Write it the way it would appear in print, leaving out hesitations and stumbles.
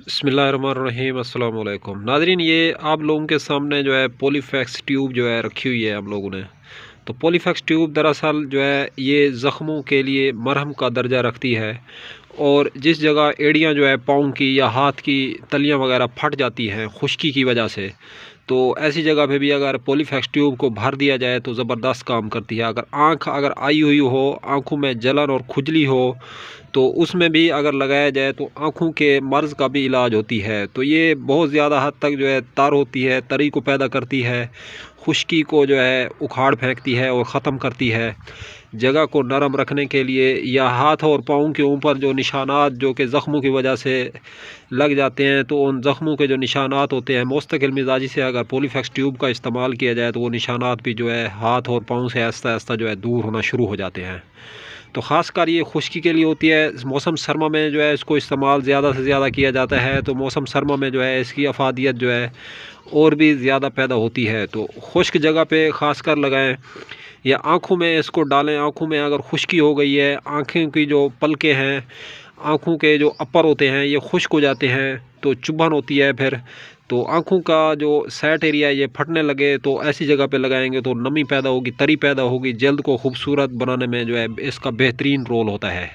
बिस्मिल्लाहिर्रहमानिर्रहीम। अस्सलाम वालेकुम नाज़रीन, ये आप लोगों के सामने जो है पॉलीफैक्स ट्यूब जो है रखी हुई है हम लोगों ने। तो पॉलीफैक्स ट्यूब दरअसल जो है ये ज़ख्मों के लिए मरहम का दर्जा रखती है, और जिस जगह एड़ियाँ जो है पाँव की या हाथ की तलियाँ वगैरह फट जाती हैं खुश्की की वजह से, तो ऐसी जगह पे भी अगर पॉलीफैक्स ट्यूब को भर दिया जाए तो ज़बरदस्त काम करती है। अगर आई हुई हो, आँखों में जलन और खुजली हो, तो उसमें भी अगर लगाया जाए तो आँखों के मर्ज़ का भी इलाज होती है। तो ये बहुत ज़्यादा हद तक जो है तर होती है, तरी को पैदा करती है, खुश्की को जो है उखाड़ फेंकती है और ख़त्म करती है। जगह को नरम रखने के लिए या हाथ और पाँव के ऊपर जो निशानात जो कि ज़ख्मों की वजह से लग जाते हैं, तो उन ज़ख्मों के जो निशानात होते हैं मुस्तकिल मिजाजी से अगर पॉलीफैक्स ट्यूब का इस्तेमाल किया जाए तो वो निशानात भी जो है हाथ और पाँव से आहिस्ता आहिस्ता जो है दूर होना शुरू हो जाते हैं। तो ख़ासकर ये खुश्की के लिए होती है। मौसम सरमा में जो है इसको इस्तेमाल ज़्यादा से ज़्यादा किया जाता है, तो मौसम सरमा में जो है इसकी अफादियत जो है और भी ज़्यादा पैदा होती है। तो खुश्क जगह पे ख़ासकर लगाएं या आँखों में इसको डालें। आँखों में अगर खुश्की हो गई है, आँखें की जो पलकें हैं, आँखों के जो अपर होते हैं ये खुश्क हो जाते हैं, तो चुभन होती है फिर, तो आँखों का जो सैट एरिया ये फटने लगे, तो ऐसी जगह पे लगाएंगे तो नमी पैदा होगी, तरी पैदा होगी, जल्द को खूबसूरत बनाने में जो है इसका बेहतरीन रोल होता है।